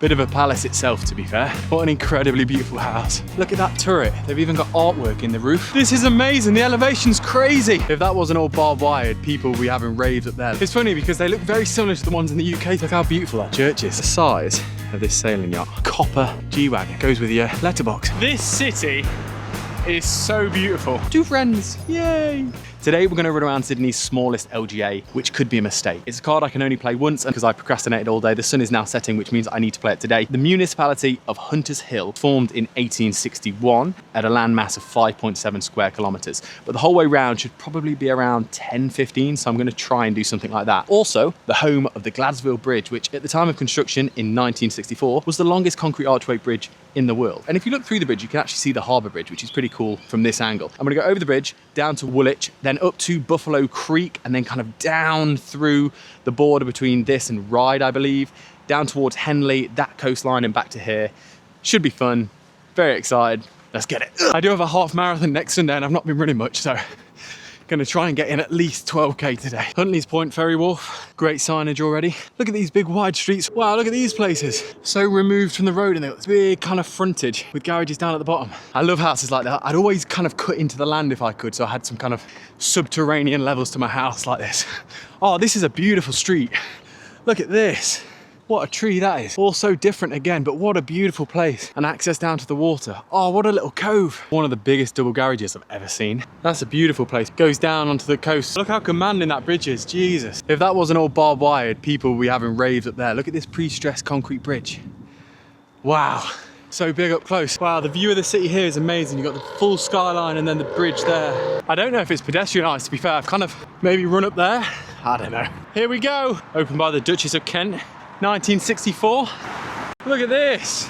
Bit of a palace itself, to be fair. What an incredibly beautiful house. Look at that turret. They've even got artwork in the roof. This is amazing. The elevation's crazy. If that wasn't all barbed wired, people would be having raves up there. It's funny because they look very similar to the ones in the UK. Look how beautiful that church is. The size of this sailing yacht. Copper G-Wagon. Goes with your letterbox. This city is so beautiful. 2 friends, yay! Today we're going to run around Sydney's smallest LGA, which could be a mistake. It's a card I can only play once because I procrastinated all day. The sun is now setting, which means I need to play it today. The municipality of Hunters Hill formed in 1861 at a landmass of 5.7 square kilometres. But the whole way round should probably be around 10, 15, so I'm going to try and do something like that. Also, the home of the Gladsville Bridge, which at the time of construction in 1964 was the longest concrete archway bridge in the world. And if you look through the bridge, you can actually see the harbour bridge, which is pretty cool from this angle. I'm gonna go over the bridge, down to Woolwich, then up to Buffalo Creek, and then kind of down through the border between this and Ryde, I believe, down towards Henley, that coastline, and back to here. Should be fun. Very excited. Let's get it. I do have a half marathon next Sunday, and I've not been running much, so gonna try and get in at least 12k today. Huntley's Point Ferry Wharf, great signage already. Look at these big wide streets. Wow, look at these places. So removed from the road, and they've got this big kind of frontage with garages down at the bottom. I love houses like that. I'd always kind of cut into the land if I could, so I had some kind of subterranean levels to my house like this. Oh, this is a beautiful street. Look at this. What a tree that is. All so different again, but what a beautiful place. And access down to the water. Oh, what a little cove. One of the biggest double garages I've ever seen. That's a beautiful place. Goes down onto the coast. Look how commanding that bridge is, Jesus. If that wasn't all barbed wired, people would be having raves up there. Look at this pre-stressed concrete bridge. Wow. So big up close. Wow, the view of the city here is amazing. You've got the full skyline and then the bridge there. I don't know if it's pedestrianised, to be fair. I've kind of maybe run up there. I don't know. Here we go. Opened by the Duchess of Kent. 1964. Look at this.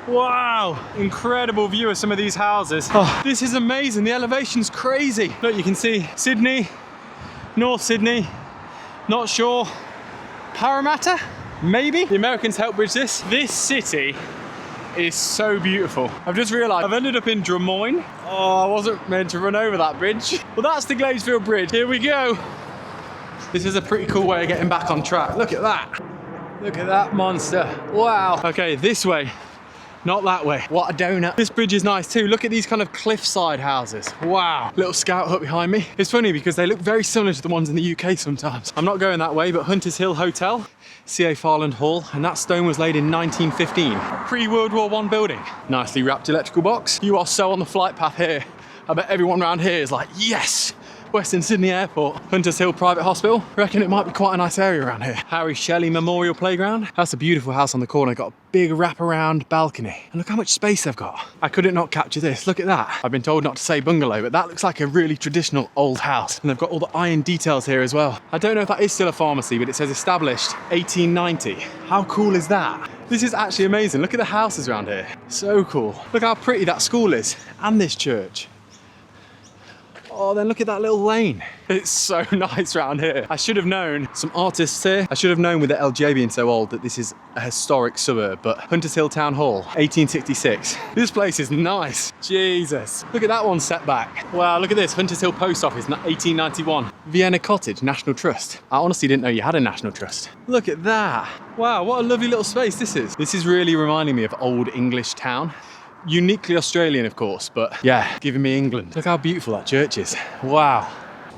Wow, incredible view of some of these houses. Oh, this is amazing. The elevation's crazy. Look, you can see Sydney, North Sydney, not sure. Parramatta, maybe? The Americans helped bridge this. This city is so beautiful. I've just realised I've ended up in Drummoyne. Oh, I wasn't meant to run over that bridge. Well, that's the Gladesville Bridge. Here we go. This is a pretty cool way of getting back on track. Look at that. Look at that monster. Wow. Okay, this way, not that way. What a donut. This bridge is nice too. Look at these kind of cliffside houses. Wow. Little scout hut behind me. It's funny because they look very similar to the ones in the UK sometimes. I'm not going that way, but Hunters Hill Hotel, C.A. Farland Hall, and that stone was laid in 1915. Pre-World War I building. Nicely wrapped electrical box. You are so on the flight path here. I bet everyone around here is like, yes! Western Sydney Airport, Hunters Hill Private Hospital. Reckon it might be quite a nice area around here. Harry Shelley Memorial Playground. That's a beautiful house on the corner. Got a big wraparound balcony. And look how much space they've got. I couldn't not capture this. Look at that. I've been told not to say bungalow, but that looks like a really traditional old house. And they've got all the iron details here as well. I don't know if that is still a pharmacy, but it says established 1890. How cool is that? This is actually amazing. Look at the houses around here. So cool. Look how pretty that school is. And this church. Oh, then look at that little lane. It's so nice around here. I should have known, some artists here. I should have known with the LGA being so old that this is a historic suburb, but Hunters Hill Town Hall, 1866. This place is nice. Jesus. Look at that one set back. Wow, look at this. Hunters Hill Post Office, 1891. Vienna Cottage, National Trust. I honestly didn't know you had a National Trust. Look at that. Wow, what a lovely little space this is. This is really reminding me of old English town. Uniquely Australian, of course, but yeah, giving me England. Look how beautiful that church is. Wow.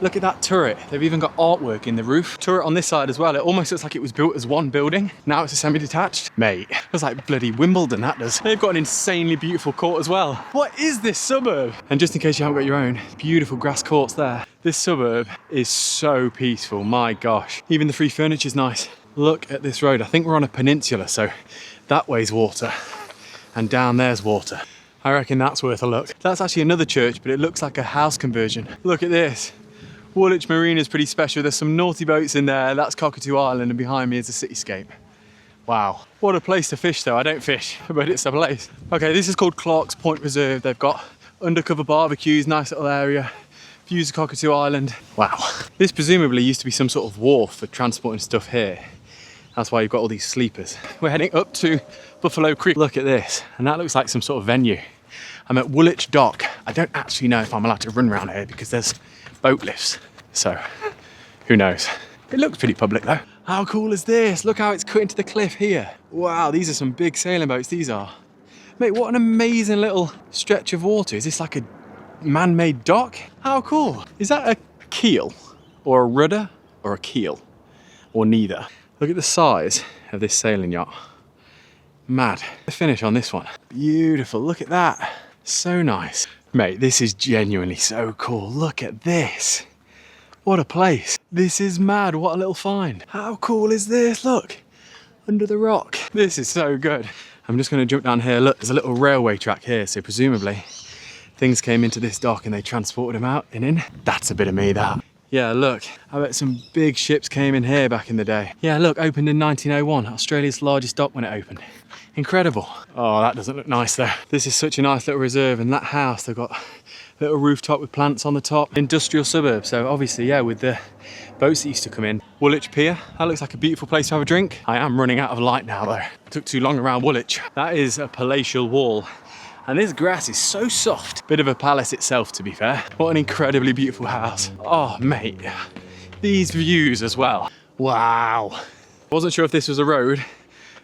Look at that turret. They've even got artwork in the roof. Turret on this side as well. It almost looks like it was built as one building. Now it's a semi-detached. Mate, it's like bloody Wimbledon, that does. They've got an insanely beautiful court as well. What is this suburb? And just in case you haven't got your own, beautiful grass courts there. This suburb is so peaceful, my gosh. Even the free furniture's nice. Look at this road. I think we're on a peninsula, so that way's water. And down there's water. I reckon that's worth a look. That's actually another church, but it looks like a house conversion. Look at this. Woolwich Marina is pretty special. There's some naughty boats in there. That's Cockatoo Island, and behind me is a cityscape. Wow. What a place to fish though. I don't fish, but it's a place. Okay, this is called Clark's Point Reserve. They've got undercover barbecues, nice little area. Views of Cockatoo Island. Wow. This presumably used to be some sort of wharf for transporting stuff here. That's why you've got all these sleepers. We're heading up to Buffalo Creek. Look at this, and that looks like some sort of venue. I'm at Woolwich Dock. I don't actually know if I'm allowed to run around here because there's boat lifts. So, who knows? It looks pretty public though. How cool is this? Look how it's cut into the cliff here. Wow, these are some big sailing boats, these are. Mate, what an amazing little stretch of water. Is this like a man-made dock? How cool. Is that a keel or a rudder or a keel or neither? Look at the size of this sailing yacht. Mad. The finish on this one. Beautiful, look at that. So nice. Mate, this is genuinely so cool. Look at this. What a place. This is mad, what a little find. How cool is this? Look, under the rock. This is so good. I'm just gonna jump down here. Look, there's a little railway track here, so presumably things came into this dock and they transported them out and in. That's a bit of me, that. Yeah, look, I bet some big ships came in here back in the day. Yeah, look, opened in 1901, Australia's largest dock when it opened. Incredible. Oh, that doesn't look nice though. This is such a nice little reserve, and that house, they've got a little rooftop with plants on the top. Industrial suburb, so obviously, yeah, with the boats that used to come in. Woolwich Pier, that looks like a beautiful place to have a drink. I am running out of light now though. Took too long around Woolwich. That is a palatial wall. And this grass is so soft. Bit of a palace itself, to be fair. What an incredibly beautiful house. Oh, mate. These views as well. Wow. I wasn't sure if this was a road,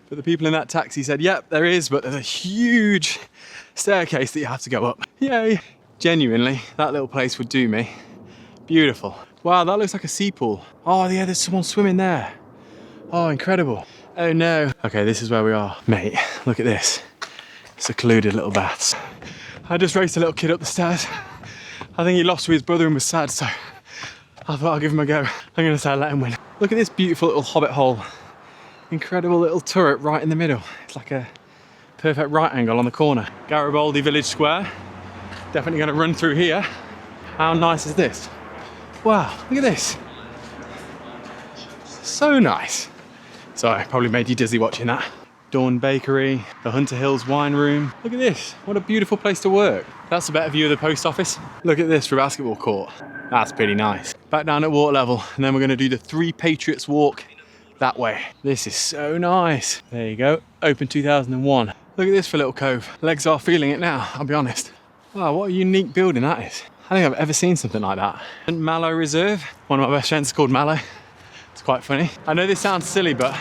but the people in that taxi said, yep, there is, but there's a huge staircase that you have to go up. Yay. Genuinely, that little place would do me. Beautiful. Wow, that looks like a sea pool. Oh, yeah, there's someone swimming there. Oh, incredible. Oh, no. Okay, this is where we are. Mate, look at this. Secluded little baths. I just raced a little kid up the stairs. I think he lost with his brother and was sad, so I thought I'll give him a go. I'm gonna say I let him win. Look at this beautiful little hobbit hole. Incredible little turret right in the middle. It's like a perfect right angle on the corner. Garibaldi Village Square. Definitely gonna run through here. How nice is this? Wow, look at this. So nice. Sorry, probably made you dizzy watching that. Dawn Bakery, the Hunter Hills Wine Room. Look at this, what a beautiful place to work. That's a better view of the post office. Look at this for a basketball court. That's pretty nice. Back down at water level, and then we're gonna do the Three Patriots walk that way. This is so nice. There you go, open 2001. Look at this for a little cove. Legs are feeling it now, I'll be honest. Wow, what a unique building that is. I don't think I've ever seen something like that. Mallow Reserve, one of my best friends is called Mallow. It's quite funny. I know this sounds silly, but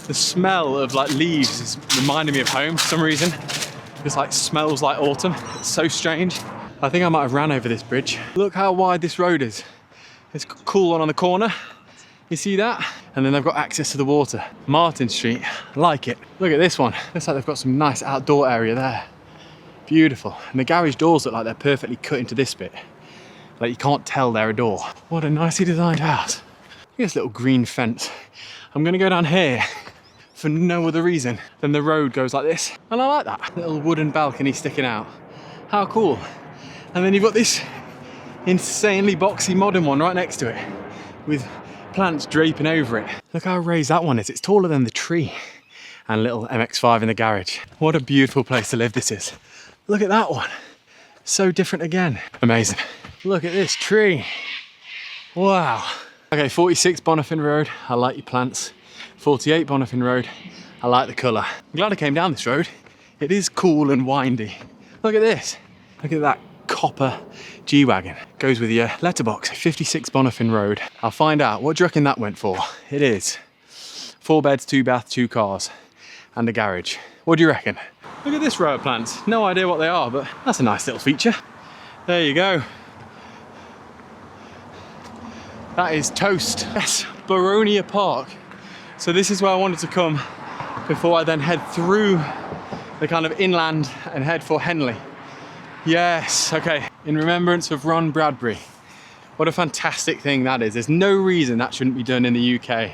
the smell of like leaves is reminding me of home for some reason. It's like smells like autumn. It's so strange. I think I might have ran over this bridge. Look how wide this road is. It's a cool one on the corner. You see that? And then they've got access to the water. Martin Street, I like it. Look at this one. Looks like they've got some nice outdoor area there. Beautiful. And the garage doors look like they're perfectly cut into this bit. Like you can't tell they're a door. What a nicely designed house. Look at this little green fence. I'm gonna go down here for no other reason than the road goes like this. And I like that. Little wooden balcony sticking out. How cool. And then you've got this insanely boxy modern one right next to it with plants draping over it. Look how raised that one is. It's taller than the tree. And little MX-5 in the garage. What a beautiful place to live this is. Look at that one. So different again. Amazing. Look at this tree. Wow. Okay, 46 Bonifin Road. I like your plants. 48 Bonifin Road. I like the colour. I'm glad I came down this road. It is cool and windy. Look at this. Look at that copper G-Wagon. Goes with your letterbox. 56 Bonifin Road. I'll find out. What do you reckon that went for? It is 4 beds, 2 baths, 2 cars and a garage. What do you reckon? Look at this row of plants. No idea what they are, but that's a nice little feature. There you go. That is toast. Yes, Baronia Park. So this is where I wanted to come before I then head through the kind of inland and head for Henley. Yes, okay. In remembrance of Ron Bradbury. What a fantastic thing that is. There's no reason that shouldn't be done in the UK.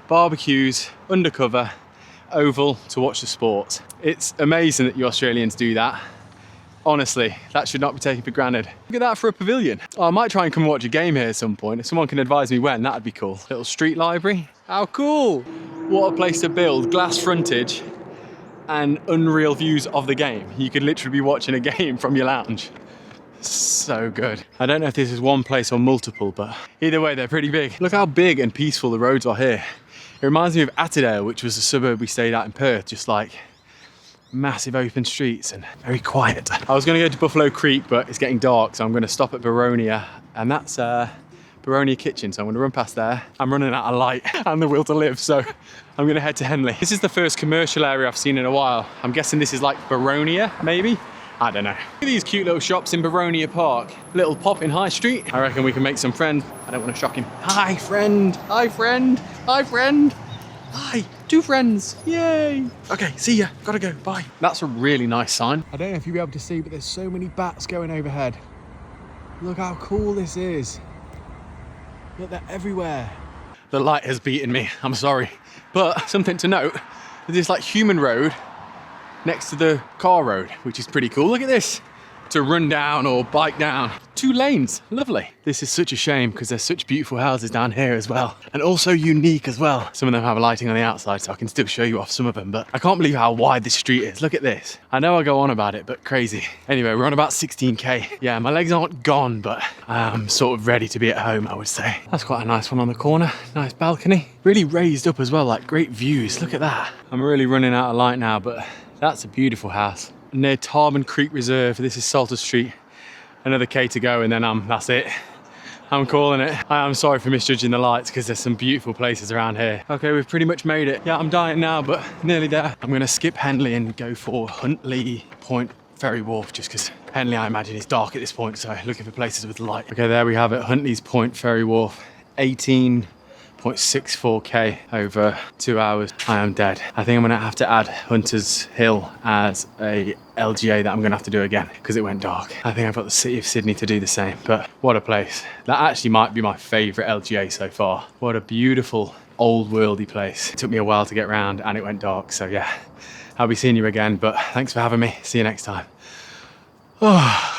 Barbecues, undercover, oval to watch the sport. It's amazing that you Australians do that. Honestly, that should not be taken for granted. Look at that for a pavilion. Oh, I might try and come and watch a game here at some point. If someone can advise me when, that'd be cool. Little street library. How cool. What a place to build. Glass frontage and unreal views of the game. You could literally be watching a game from your lounge. So good. I don't know if this is one place or multiple, but either way, they're pretty big. Look how big and peaceful the roads are here. It reminds me of Attadale, which was a suburb we stayed at in Perth, just like massive open streets and very quiet. I was going to go to Buffalo Creek, but it's getting dark, so I'm going to stop at Baronia, and that's Baronia Kitchen, so I'm gonna run past there. I'm running out of light and the will to live, so I'm gonna head to Henley. This is the first commercial area I've seen in a while. I'm guessing this is like Baronia, maybe? I don't know. Look at these cute little shops in Baronia Park. Little pop in High Street. I reckon we can make some friends. I don't want to shock him. Hi, friend. Hi, friend. Hi, friend. Hi, 2 friends. Yay. Okay, see ya. Gotta go. Bye. That's a really nice sign. I don't know if you'll be able to see, but there's so many bats going overhead. Look how cool this is. Look, they're everywhere. The light has beaten me. I'm sorry. But something to note, there's this like human road next to the car road, which is pretty cool. Look at this. To run down or bike down. 2 lanes, lovely. This is such a shame because there's such beautiful houses down here as well. And also unique as well. Some of them have lighting on the outside, so I can still show you off some of them, but I can't believe how wide this street is. Look at this. I know I go on about it, but crazy. Anyway, we're on about 16K. Yeah, my legs aren't gone, but I'm sort of ready to be at home, I would say. That's quite a nice one on the corner. Nice balcony. Really raised up as well, like great views. Look at that. I'm really running out of light now, but that's a beautiful house. Near Tarban Creek Reserve. This is Salter Street. Another K to go and then that's it. I'm calling it. I am sorry for misjudging the lights because there's some beautiful places around here. Okay, we've pretty much made it. Yeah, I'm dying now, but nearly there. I'm gonna skip Henley and go for Huntley Point Ferry Wharf just because Henley, I imagine, is dark at this point, so looking for places with light. Okay, there we have it, Huntley's Point Ferry Wharf. 18.64K over 2 hours. I am dead. I think I'm gonna have to add Hunter's Hill as a LGA that I'm gonna have to do again because it went dark. I think I've got the City of Sydney to do the same, but what a place. That actually might be my favorite LGA so far. What a beautiful old worldy place. It took me a while to get around and it went dark, so yeah. I'll be seeing you again, but thanks for having me. See you next time. Oh.